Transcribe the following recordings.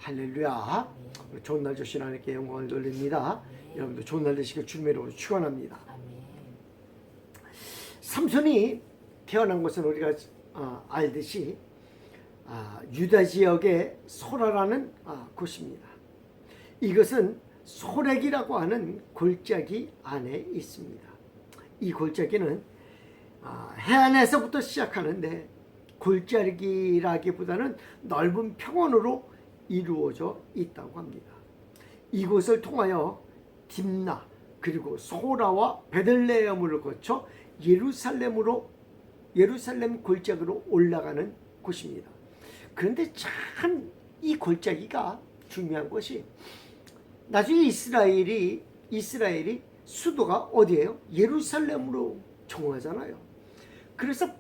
할렐루야. 좋은 날 주신 하나님께 영광을 돌립니다. 여러분도 좋은 날 되시길 주님의 이름으로 축원합니다. 삼손이 태어난 것은 우리가 알듯이 유다 지역의 소라라는 곳입니다. 이것은 소렉이라고 하는 골짜기 안에 있습니다. 이 골짜기는 해안에서부터 시작하는데 골짜기라기보다는 넓은 평원으로 이루어져 있다고 합니다. 이곳을 통하여 딥나 그리고 소라와 베들레헴을 거쳐 예루살렘 골짜기로 올라가는 곳입니다. 그런데 참 이 골짜기가 중요한 것이 나중에 이스라엘이 수도가 어디예요? 예루살렘으로 정하잖아요. 그래서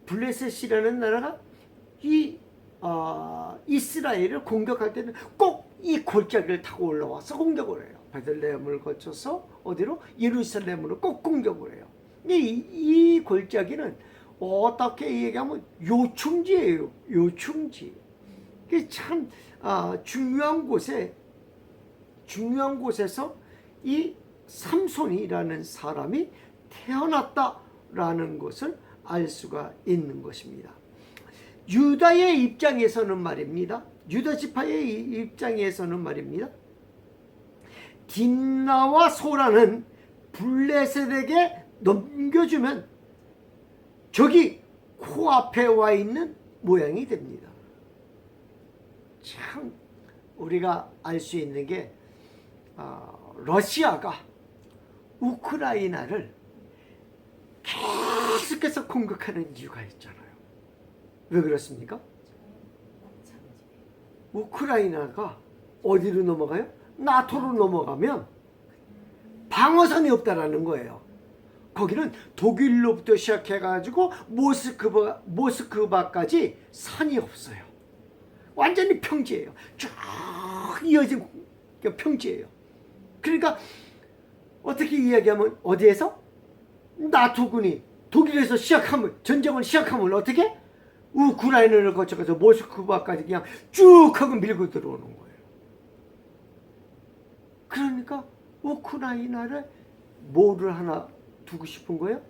블레셋이라는 나라가 이 이스라엘을 공격할 때는 꼭 이 골짜기를 타고 올라와서 공격을 해요. 베들레헴을 거쳐서 어디로? 예루살렘으로 꼭 공격을 해요. 이 골짜기는 어떻게 얘기하면 요충지예요. 요충지. 참 중요한 곳에서 이 삼손이라는 사람이 태어났다라는 것을 알 수가 있는 것입니다. 유다의 입장에서는 말입니다. 유다 지파의 입장에서는 말입니다. 딥나와 소라는 블레셋에게 넘겨주면 적이 코앞에 와 있는 모양이 됩니다. 참 우리가 알 수 있는 게 러시아가 우크라이나를 계속해서 공격하는 이유가 있잖아요. 왜 그렇습니까? 우크라이나가 어디로 넘어가요? 나토로 넘어가면 방어선이 없다라는 거예요. 거기는 독일로부터 시작해가지고 모스크바까지 산이 없어요. 완전히 평지예요. 쭉 이어진 평지예요. 그러니까 어떻게 이야기하면 어디에서? 나토군이 독일에서 전쟁을 시작하면 어떻게? 우크라이나를 거쳐서 모스크바까지 그냥 쭉 하고 밀고 들어오는 거예요. 그러니까 우크라이나를 뭐를 하나 두고 싶은 거예요?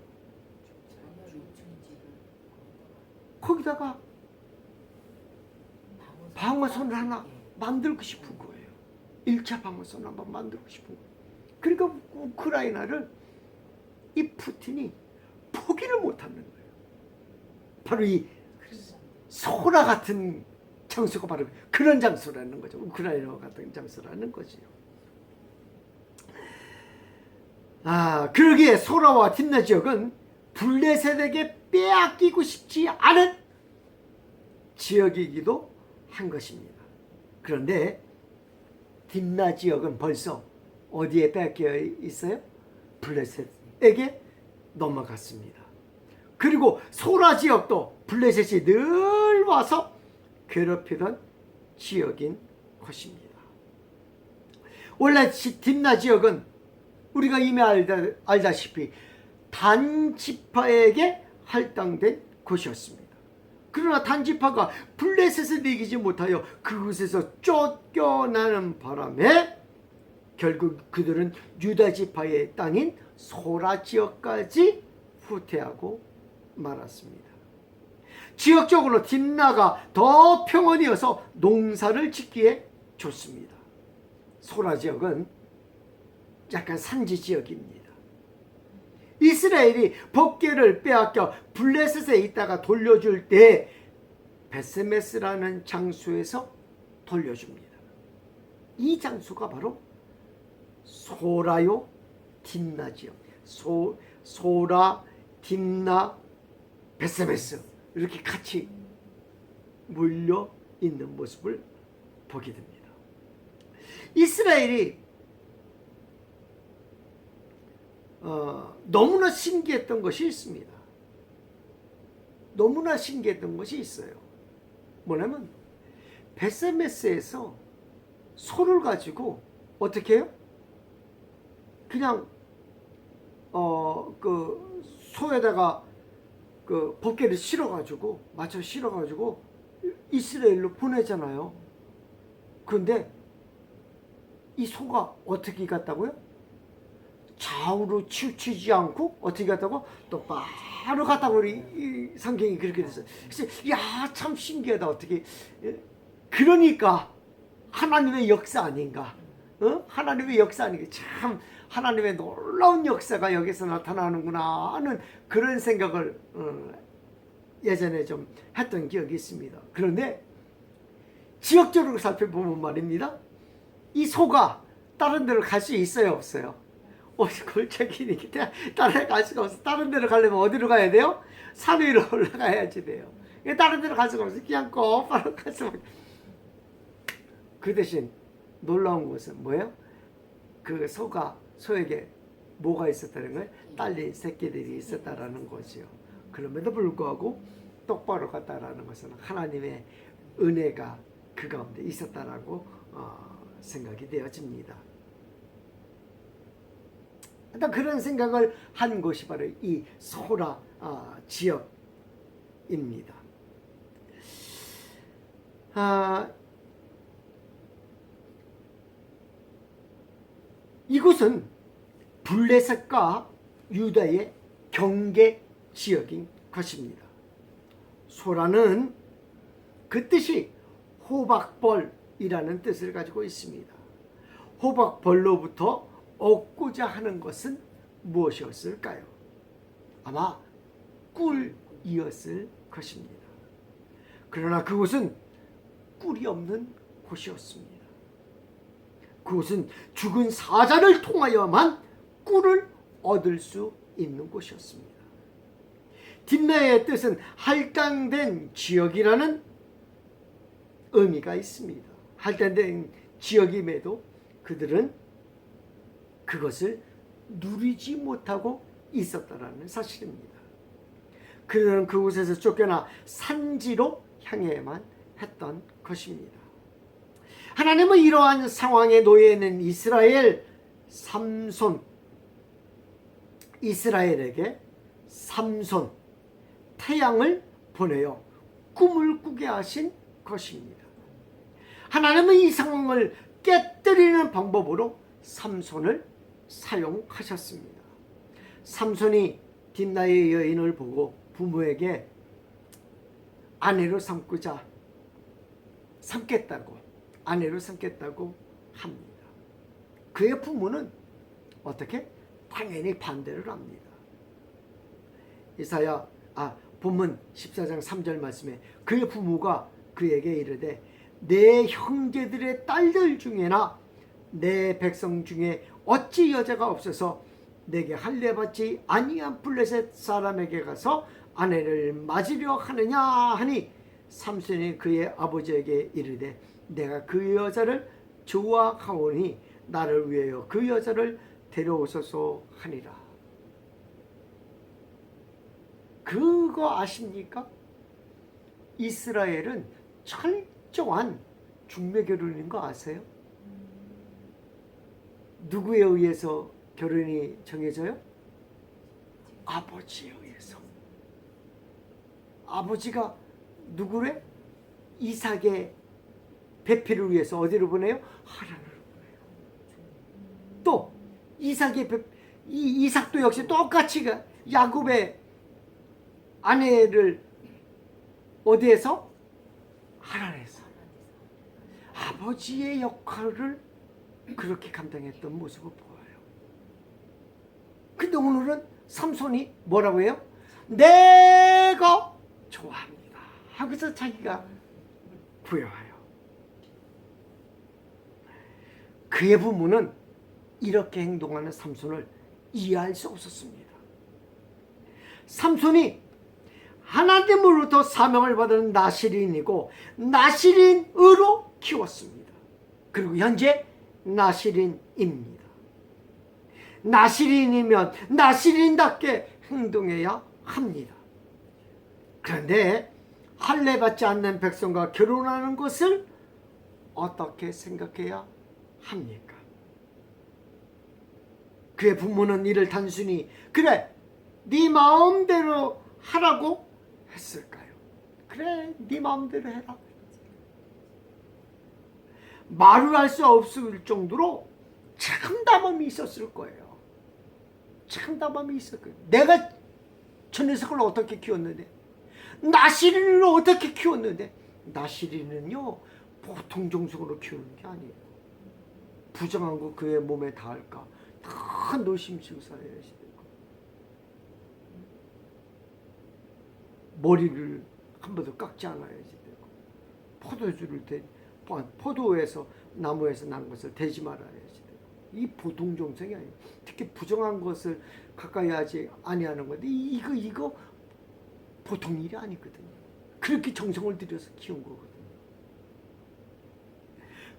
거기다가 방어선을 하나 만들고 싶은 거예요. 1차 방어선을 한번 만들고 싶은 거예요. 그러니까 우크라이나를 이 푸틴이 포기를 못하는 거예요. 바로 이 소라 같은 장소가 바로 그런 장소라는 거죠. 우크라이나 같은 장소라는 거지요. 그러기에 소라와 딥나 지역은 블레셋에게 빼앗기고 싶지 않은 지역이기도 한 것입니다. 그런데 딥나 지역은 벌써 어디에 빼앗겨 있어요? 블레셋에게 넘어갔습니다. 그리고 소라 지역도 블레셋이 늘 와서 괴롭히던 지역인 것입니다. 원래 딥나 지역은 우리가 이미 알다시피 단지파에게 할당된 곳이었습니다. 그러나 단지파가 블레셋을 이기지 못하여 그곳에서 쫓겨나는 바람에 결국 그들은 유다 지파의 땅인 소라 지역까지 후퇴하고 말았습니다. 지역적으로 딥나가 더 평원이어서 농사를 짓기에 좋습니다. 소라 지역은 약간 산지 지역입니다. 이스라엘이 법궤를 빼앗겨 블레셋에 있다가 돌려줄 때 베스메스라는 장소에서 돌려줍니다. 이 장소가 바로 소라요 딥나 지역. 소라, 딥나, 베스메스 이렇게 같이 몰려 있는 모습을 보게 됩니다. 이스라엘이 너무나 신기했던 것이 있습니다. 너무나 신기했던 것이 있어요. 뭐냐면 베스메스에서 소를 가지고 어떻게 해요? 그냥 그 소에다가 그 법궤를 실어가지고 맞춰 실어가지고 이스라엘로 보내잖아요. 그런데 이 소가 어떻게 갔다고요? 좌우로 치우치지 않고 어떻게 갔다고? 똑바로 갔다고 이 성경이 그렇게 됐어요. 그래서 야, 참 신기하다. 어떻게. 그러니까 하나님의 역사 아닌가? 하나님의 역사 아닌가? 참 하나님의 놀라운 역사가 여기서 나타나는구나 하는 그런 생각을 예전에 좀 했던 기억이 있습니다. 그런데 지역적으로 살펴보면 말입니다. 이 소가 다른 데로 갈 수 있어요, 없어요? 골짜기니 다른 데 갈 수가 없어. 다른 데로 가려면 어디로 가야 돼요? 산 위로 올라가야지 돼요. 다른 데로 갈 수가 없어. 그냥 곧바로 갈 수밖에. 그 대신 놀라운 것은 뭐예요? 그 소에게 뭐가 있었다는 거예요? 딸린 새끼들이 있었다라는 거죠. 그럼에도 불구하고 똑바로 갔다라는 것은 하나님의 은혜가 그 가운데 있었다라고 생각이 되어집니다. 일단 그런 생각을 한 곳이 바로 이 소라 지역입니다. 이곳은 블레셋과 유다의 경계 지역인 것입니다. 소라는 그 뜻이 호박벌이라는 뜻을 가지고 있습니다. 호박벌로부터 얻고자 하는 것은 무엇이었을까요? 아마 꿀이었을 것입니다. 그러나 그곳은 꿀이 없는 곳이었습니다. 그곳은 죽은 사자를 통하여만 꿀을 얻을 수 있는 곳이었습니다. 딥나의 뜻은 할당된 지역이라는 의미가 있습니다. 할당된 지역임에도 그들은 그것을 누리지 못하고 있었다는 사실입니다. 그들은 그곳에서 쫓겨나 산지로 향해야만 했던 것입니다. 하나님은 이러한 상황에 놓여 있는 이스라엘에게 삼손, 태양을 보내어 꿈을 꾸게 하신 것입니다. 하나님은 이 상황을 깨뜨리는 방법으로 삼손을 사용하셨습니다. 삼손이 딥나의 여인을 보고 부모에게 아내로 아내로 삼겠다고 합니다. 그의 부모는 어떻게? 당연히 반대를 합니다. 본문 14장 3절 말씀에 그의 부모가 그에게 이르되 내 형제들의 딸들 중에나 내 백성 중에 어찌 여자가 없어서 내게 할례받지 아니한 블레셋 사람에게 가서 아내를 맞으려 하느냐 하니 삼손이 그의 아버지에게 이르되 내가 그 여자를 좋아하오니 나를 위하여 그 여자를 데려오소서 하니라. 그거 아십니까? 이스라엘은 철저한 중매 결혼인 거 아세요? 누구에 의해서 결혼이 정해져요? 아버지에 의해서. 아버지가 누구래? 이삭의 배필을 위해서 어디로 보내요? 하란으로 보내요. 또 이삭도 역시 똑같이 야곱의 아내를 어디에서? 하란에서. 아버지의 역할을 그렇게 감당했던 모습을 보여요. 근데 오늘은 삼손이 뭐라고 해요? 내가 좋아합니다 하고서 자기가 부여해요. 그의 부모는 이렇게 행동하는 삼손을 이해할 수 없었습니다. 삼손이 하나님으로부터 사명을 받은 나시린이고 나시린으로 키웠습니다. 그리고 현재 나시린입니다. 나시린이면 나시린답게 행동해야 합니다. 그런데 할례받지 않는 백성과 결혼하는 것을 어떻게 생각해야 합니까? 그의 부모는 이를 단순히 그래 네 마음대로 하라고 했을까요? 그래 네 마음대로 해라. 말을 할 수 없을 정도로 참담함이 있었을 거예요. 참담함이 있었을 거예요. 내가 저 녀석을 어떻게 키웠는데, 나시린을 어떻게 키웠는데, 나시린은요 보통 정성으로 키우는 게 아니에요. 부정한 거 그의 몸에 닿을까 다 노심치고 살아야지 되고, 머리를 한 번도 깎지 않아야지 되고, 포도주를 포도에서 나무에서 난 것을 대지 말아야지 되고, 이 보통 정성이 아니에요. 특히 부정한 것을 가까이 하지 아니하는 건데 이거 보통 일이 아니거든요. 그렇게 정성을 들여서 키운 거거든요.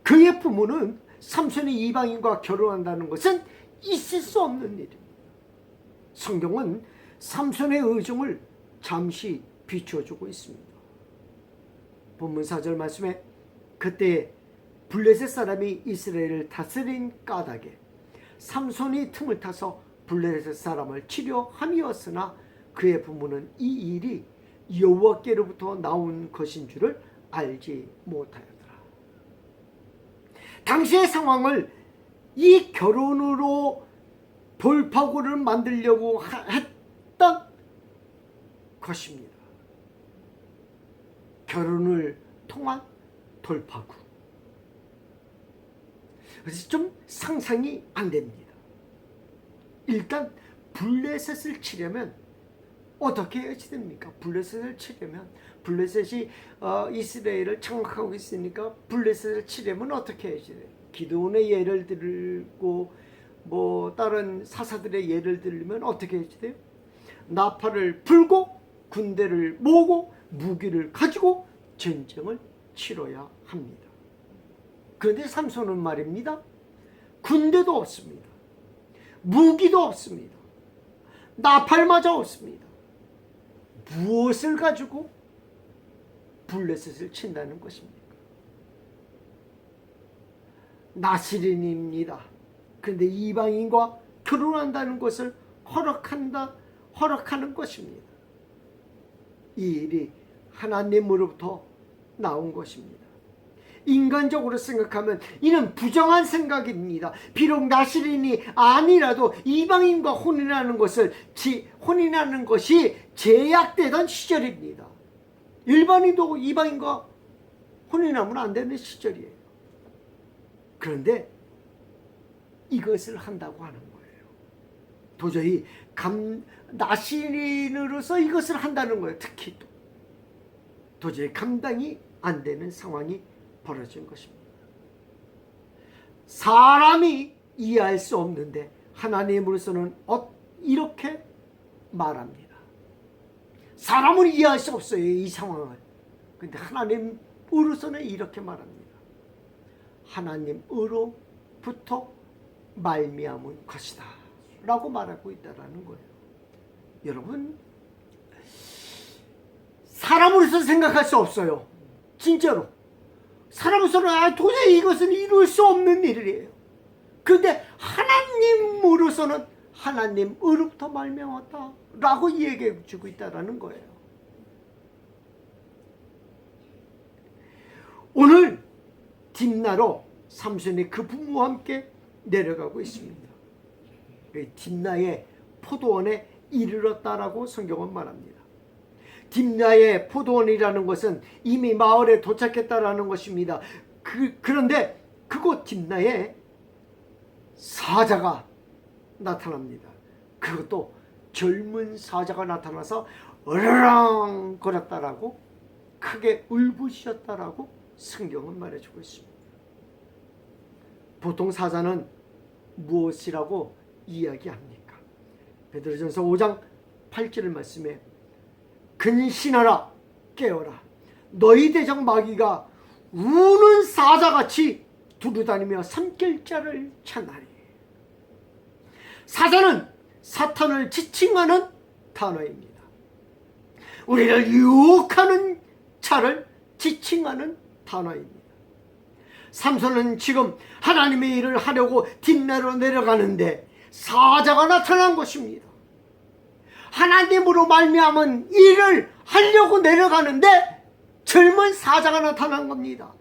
그의 부모는 삼손이 이방인과 결혼한다는 것은 있을 수 없는 일입니다. 성경은 삼손의 의중을 잠시 비추어주고 있습니다. 본문 4절 말씀에 그때 블레셋 사람이 이스라엘을 다스린 까닭에 삼손이 틈을 타서 블레셋 사람을 치려 함이었으나 그의 부모는 이 일이 여호와께로부터 나온 것인 줄을 알지 못하였더라. 당시의 상황을 이 결혼으로 돌파구를 만들려고 했던 것입니다. 결혼을 통한 돌파구. 그래서 좀 상상이 안 됩니다. 일단 블레셋을 치려면 어떻게 해야지 됩니까? 블레셋을 치려면, 블레셋이 이스라엘을 장악하고 있으니까 블레셋을 치려면 어떻게 해야지 돼요? 기드온의 예를 들고 뭐 다른 사사들의 예를 들면 어떻게 해야지 돼요? 나팔을 불고 군대를 모으고 무기를 가지고 전쟁을 치러야 합니다. 그런데 삼손은 말입니다, 군대도 없습니다. 무기도 없습니다. 나팔마저 없습니다. 무엇을 가지고 블레셋을 친다는 것입니까? 나시린입니다. 그런데 이방인과 결혼한다는 것을 허락하는 것입니다. 이 일이 하나님으로부터 나온 것입니다. 인간적으로 생각하면 이는 부정한 생각입니다. 비록 나시린이 아니라도 이방인과 혼인하는 것이 제약되던 시절입니다. 일반인도 이방인과 혼인하면 안 되는 시절이에요. 그런데 이것을 한다고 하는 거예요. 도저히 나시린으로서 이것을 한다는 거예요. 특히 또 도저히 감당이 안 되는 상황이 벌어진 것입니다. 사람이 이해할 수 없는데 하나님으로서는 이렇게 말합니다. 사람은 이해할 수 없어요, 이 상황을. 그런데 하나님으로서는 이렇게 말합니다. 하나님으로부터 말미암은 것이다 라고 말하고 있다는 거예요. 여러분, 사람으로서 생각할 수 없어요. 진짜로 사람으로서는 도저히 이것은 이룰 수 없는 일이에요. 그런데 하나님으로서는 하나님으로부터 말미암았다 라고 얘기해 주고 있다는 거예요. 오늘 딥나로 삼손이 그 부모와 함께 내려가고 있습니다. 딥나의 포도원에 이르렀다라고 성경은 말합니다. 딥나의 포도원이라는 것은 이미 마을에 도착했다라는 것입니다. 그런데 그곳 딥나에 사자가 나타납니다. 그것도 젊은 사자가 나타나서 으르렁 거렸다라고, 크게 울부짖었다라고 성경은 말해주고 있습니다. 보통 사자는 무엇이라고 이야기합니까? 베드로전서 5장 8절 말씀에 근신하라, 깨어라, 너희 대적 마귀가 우는 사자같이 두루다니며 삼킬 자를 찾나니. 사자는 사탄을 지칭하는 단어입니다. 우리를 유혹하는 자를 지칭하는 단어입니다. 삼손은 지금 하나님의 일을 하려고 딥나로 내려가는데 사자가 나타난 것입니다. 하나님으로 말미암은 일을 하려고 내려가는데 젊은 사자가 나타난 겁니다.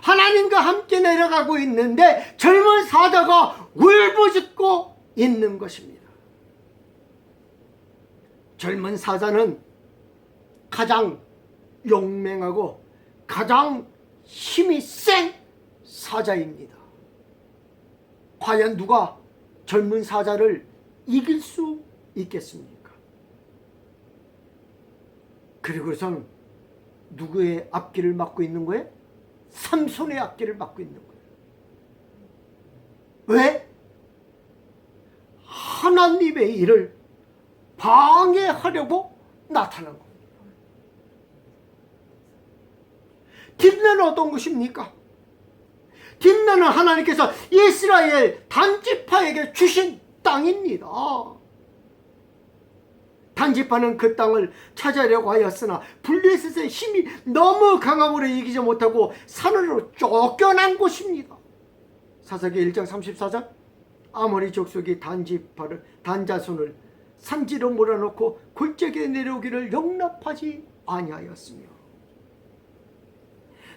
하나님과 함께 내려가고 있는데 젊은 사자가 울부짖고 있는 것입니다. 젊은 사자는 가장 용맹하고 가장 힘이 센 사자입니다. 과연 누가 젊은 사자를 이길 수 있겠습니까? 그리고선 누구의 앞길을 막고 있는 거예요? 삼손의 앞길을 막고 있는 거예요. 왜? 하나님의 일을 방해하려고 나타난 겁니다. 딥나는 어떤 것입니까? 딥나는 하나님께서 이스라엘 단지파에게 주신 땅입니다. 단지파는 그 땅을 차지하려고 하였으나 블레셋의 힘이 너무 강함으로 이기지 못하고 산으로 쫓겨난 곳입니다. 사사기 1장 34절 아모리 족속이 단자손을 산지로 몰아넣고 골짜기에 내려오기를 용납하지 아니하였으며,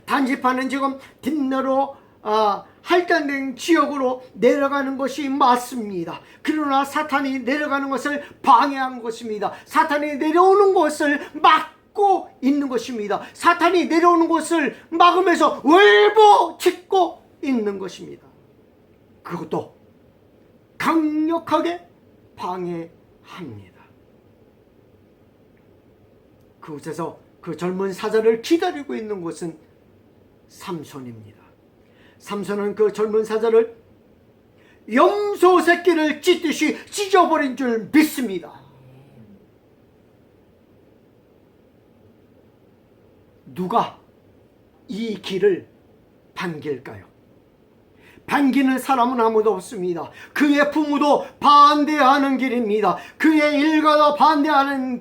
단지파는 지금 딥나로 할당된 지역으로 내려가는 것이 맞습니다. 그러나 사탄이 내려가는 것을 방해한 것입니다. 사탄이 내려오는 것을 막고 있는 것입니다. 사탄이 내려오는 것을 막으면서 울부짖고 있는 것입니다. 그것도 강력하게 방해합니다. 그곳에서 그 젊은 사자를 기다리고 있는 곳은 삼손입니다. 삼손은 그 젊은 사자를 염소 새끼를 찢듯이 찢어버린 줄 믿습니다. 누가 이 길을 반길까요? 반기는 사람은 아무도 없습니다. 그의 부모도 반대하는 길입니다. 그의 일가도 반대하는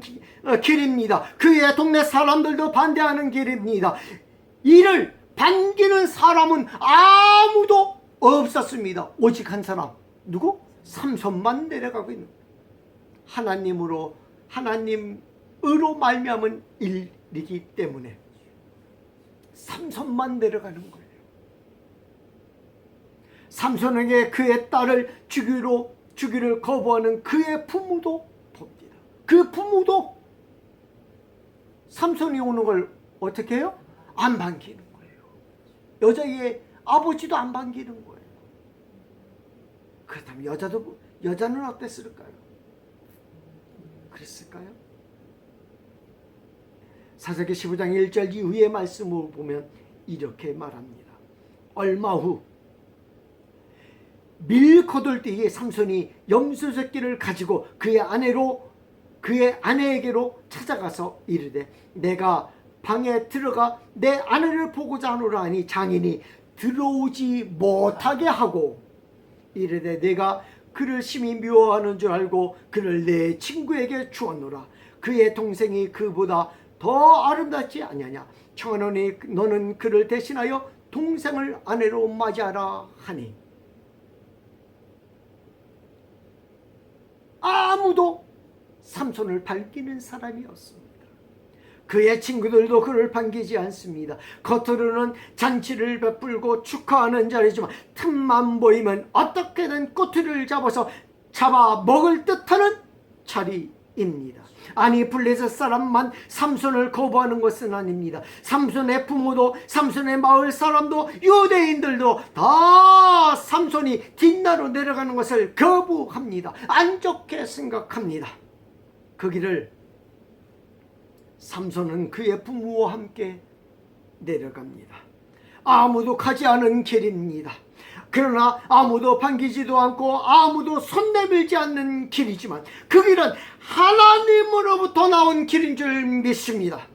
길입니다. 그의 동네 사람들도 반대하는 길입니다. 이를 반기는 사람은 아무도 없었습니다. 오직 한 사람, 누구? 삼손만 내려가고 있는 하나님으로 말미암은 일이기 때문에 삼손만 내려가는 거예요. 삼손에게 그의 딸을 주기를 거부하는 그의 부모도 봅니다. 그 부모도 삼손이 오는 걸 어떻게 해요? 안 반기는 거예요. 여자의 아버지도 안 반기는 거예요. 그렇다면 여자는 어땠을까요? 그랬을까요? 사사기 15장 1절 이후의 말씀을 보면 이렇게 말합니다. 얼마 후 밀거둘 때에 삼손이 염소 새끼를 가지고 그의 아내에게로 찾아가서 이르되 내가 방에 들어가 내 아내를 보고자 하노라 하니 장인이 들어오지 못하게 하고 이르되 내가 그를 심히 미워하는 줄 알고 그를 내 친구에게 주었노라. 그의 동생이 그보다 더 아름답지 아니하냐. 청하노니 너는 그를 대신하여 동생을 아내로 맞이하라 하니 아무도 삼손을 반기는 사람이 없습니다. 그의 친구들도 그를 반기지 않습니다. 겉으로는 잔치를 베풀고 축하하는 자리지만 틈만 보이면 어떻게든 꼬투리를 잡아 먹을 듯하는 자리입니다. 아니 블레셋 사람만 삼손을 거부하는 것은 아닙니다. 삼손의 부모도 삼손의 마을 사람도 유대인들도 다 삼손이 뒷나로 내려가는 것을 거부합니다. 안 좋게 생각합니다. 그 길을 삼손은 그의 부모와 함께 내려갑니다. 아무도 가지 않은 길입니다. 그러나 아무도 반기지도 않고 아무도 손 내밀지 않는 길이지만 그 길은 하나님으로부터 나온 길인 줄 믿습니다.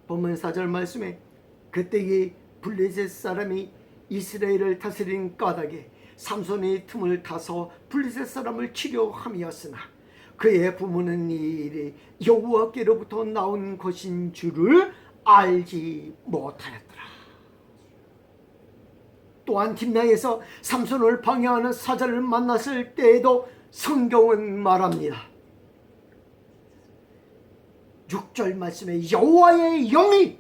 본문 4절 말씀에 그때에 블레셋 사람이 이스라엘을 다스린 까닭에 삼손이 틈을 타서 블레셋 사람을 치려 함이었으나 그의 부모는 이 일이 여호와께로부터 나온 것인 줄을 알지 못하였더라. 또한 딥나에서 삼손을 방해하는 사자를 만났을 때에도 성경은 말합니다. 6절 말씀에 여호와의 영이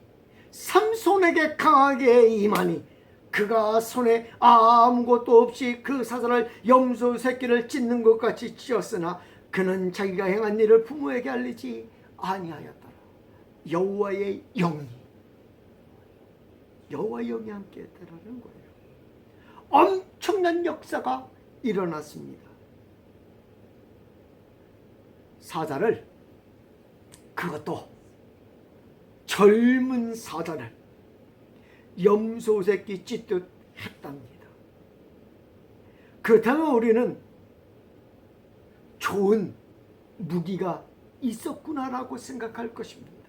삼손에게 강하게 임하니 그가 손에 아무것도 없이 그 사자를 염소 새끼를 찢는 것 같이 찢었으나 그는 자기가 행한 일을 부모에게 알리지 아니하였더라. 여호와의 영이 함께 했다라는 거예요. 엄청난 역사가 일어났습니다. 사자를, 그것도 젊은 사자를 염소 새끼 찢듯 했답니다. 그렇다면 우리는 좋은 무기가 있었구나라고 생각할 것입니다.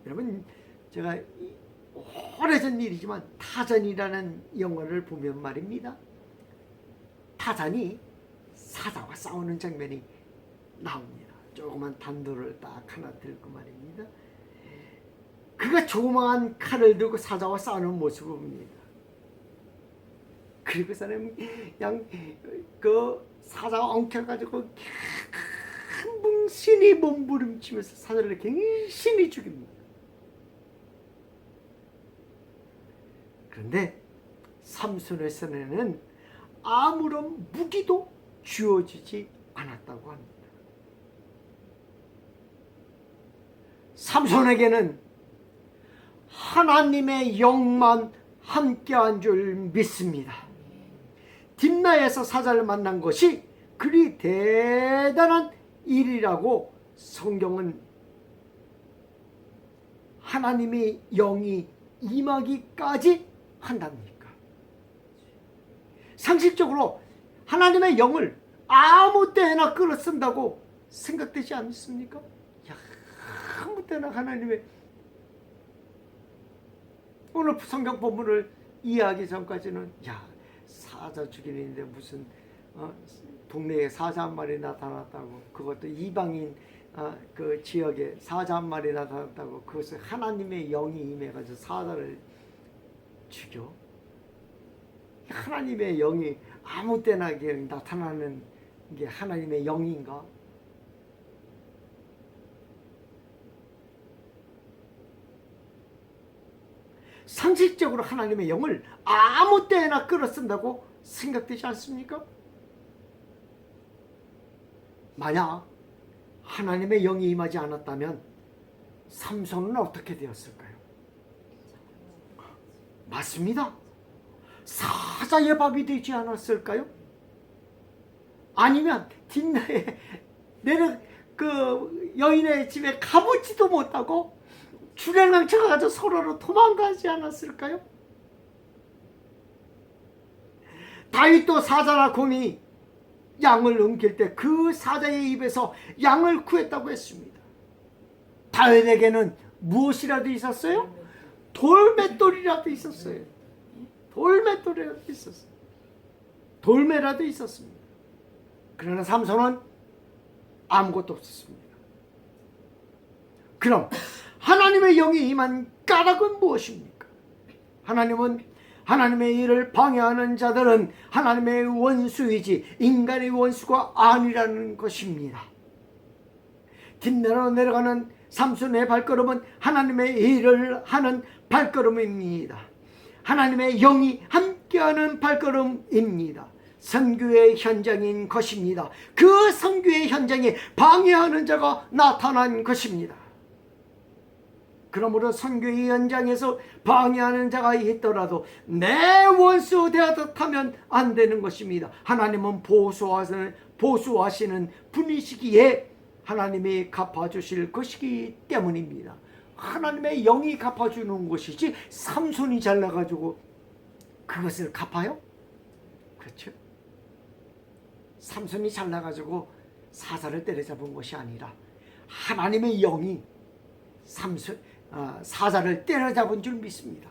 여러분, 제가 오래전 일이지만 타잔이라는 영화를 보면 말입니다, 타잔이 사자와 싸우는 장면이 나옵니다. 조그만 단도를 딱 하나 들고 말입니다. 그가 조그마한 칼을 들고 사자와 싸우는 모습을 봅니다. 그리고 사람이 그냥 그 사자가 엉켜가지고 신이 몸부림치면서 사자를 굉장히 죽입니다. 그런데 삼손의 손에는 아무런 무기도 주어지지 않았다고 합니다. 삼손에게는 하나님의 영만 함께한 줄 믿습니다. 딥나에서 사자를 만난 것이 그리 대단한 일이라고 성경은 하나님의 영이 임하기까지 한답니까? 상식적으로 하나님의 영을 아무 때나 끌어쓴다고 생각되지 않습니까? 야, 아무 때나 하나님의, 오늘 성경 본문을 이해하기 전까지는 사자 죽이는데 무슨 동네에 사자 한 마리 나타났다고, 그것도 이방인 그 지역에 사자 한 마리 나타났다고, 그것을 하나님의 영이 임해가지고 사자를 죽여? 하나님의 영이 아무 때나 나타나는 게 하나님의 영인가? 상식적으로 하나님의 영을 아무 때나 끌어쓴다고 생각되지 않습니까? 만약 하나님의 영이 임하지 않았다면 삼손은 어떻게 되었을까요? 맞습니다. 사자의 밥이 되지 않았을까요? 아니면 뒷나에 그 여인의 집에 가보지도 못하고 주랭랑쳐 가지고 서로로 도망가지 않았을까요? 다윗도 사자나 곰이 양을 옮길 때 그 사자의 입에서 양을 구했다고 했습니다. 다윗에게는 무엇이라도 있었어요? 돌맷돌이라도 있었어요. 돌맷돌이라도 있었어요. 돌매라도 있었습니다. 그러나 삼손은 아무것도 없었습니다. 그럼 하나님의 영이 임한 까닭은 무엇입니까? 하나님은 하나님의 일을 방해하는 자들은 하나님의 원수이지 인간의 원수가 아니라는 것입니다. 뒷내로 내려가는 삼손의 발걸음은 하나님의 일을 하는 발걸음입니다. 하나님의 영이 함께하는 발걸음입니다. 선교의 현장인 것입니다. 그 선교의 현장에 방해하는 자가 나타난 것입니다. 그러므로 선교의 현장에서 방해하는 자가 있더라도 내 원수 되었다 하면 안 되는 것입니다. 하나님은 보수하시는 분이시기에 하나님이 갚아주실 것이기 때문입니다. 하나님의 영이 갚아주는 것이지 삼손이 잘나가지고 그것을 갚아요? 그렇죠? 삼손이 잘나가지고 사자를 때려잡은 것이 아니라 하나님의 영이 사자를 때려잡은 줄 믿습니다.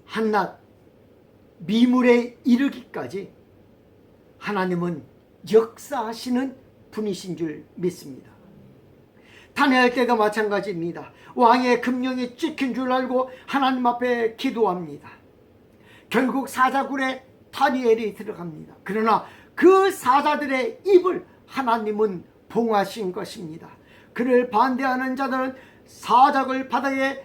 한낱 미물에 이르기까지 하나님은 역사하시는 분이신 줄 믿습니다. 다니엘 때가 마찬가지입니다. 왕의 금령이 찍힌 줄 알고 하나님 앞에 기도합니다. 결국 사자굴에 다니엘이 들어갑니다. 그러나 그 사자들의 입을 하나님은 봉하신 것입니다. 그를 반대하는 자들은 사자굴 바닥에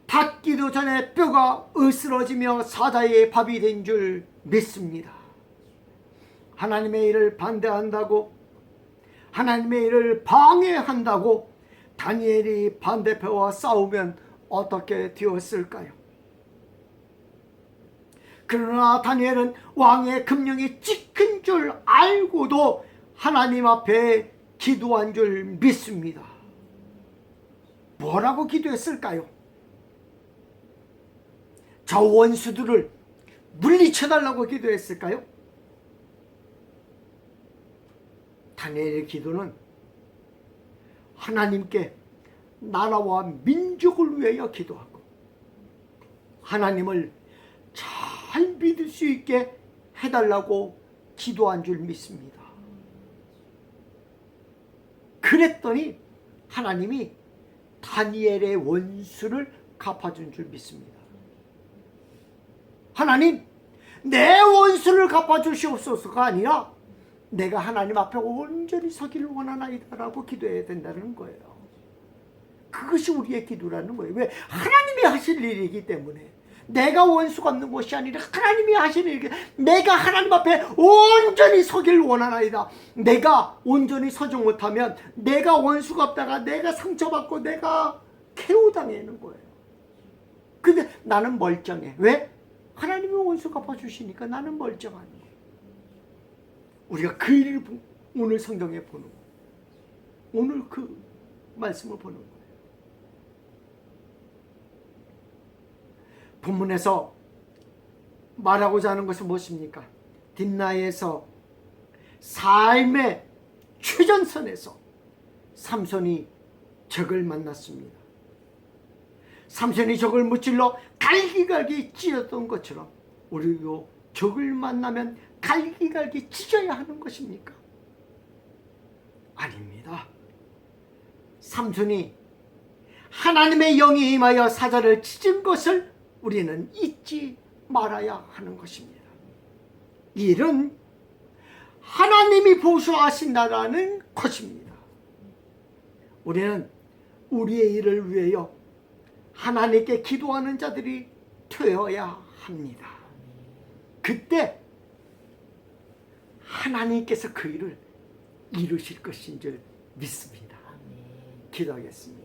닿기도 전에 뼈가 으스러지며 사자의 밥이 된 줄 믿습니다. 하나님의 일을 반대한다고, 하나님의 일을 방해한다고 다니엘이 반대표와 싸우면 어떻게 되었을까요? 그러나 다니엘은 왕의 금령이 찍힌 줄 알고도 하나님 앞에 기도한 줄 믿습니다. 뭐라고 기도했을까요? 저 원수들을 물리쳐달라고 기도했을까요? 다니엘의 기도는 하나님께 나라와 민족을 위하여 기도하고 하나님을 잘 믿을 수 있게 해달라고 기도한 줄 믿습니다. 그랬더니 하나님이 다니엘의 원수를 갚아준 줄 믿습니다. 하나님, 내 원수를 갚아주시옵소서가 아니라 내가 하나님 앞에 온전히 서기를 원하나이다 라고 기도해야 된다는 거예요. 그것이 우리의 기도라는 거예요. 왜? 하나님이 하실 일이기 때문에. 내가 원수 갚는 것이 아니라 하나님이 하실 일이기 때문에 내가 하나님 앞에 온전히 서기를 원하나이다. 내가 온전히 서지 못하면 내가 원수 갚다가 내가 상처받고 내가 KO 당하는 거예요. 근데 나는 멀쩡해. 왜? 하나님이 원수 갚아주시니까 나는 멀쩡한 거예요. 우리가 그 일을 오늘 성경에 보는 거예요. 오늘 그 말씀을 보는 거예요. 본문에서 말하고자 하는 것은 무엇입니까? 딥나에서 삶의 최전선에서 삼손이 적을 만났습니다. 삼손이 적을 무찔러 갈기갈기 찢었던 것처럼 우리도 적을 만나면 갈기갈기 찢어야 하는 것입니까? 아닙니다. 삼손이 하나님의 영이 임하여 사자를 찢은 것을 우리는 잊지 말아야 하는 것입니다. 이 일은 하나님이 보수하신다라는 것입니다. 우리는 우리의 일을 위하여 하나님께 기도하는 자들이 되어야 합니다. 그때 하나님께서 그 일을 이루실 것인 줄 믿습니다. 기도하겠습니다.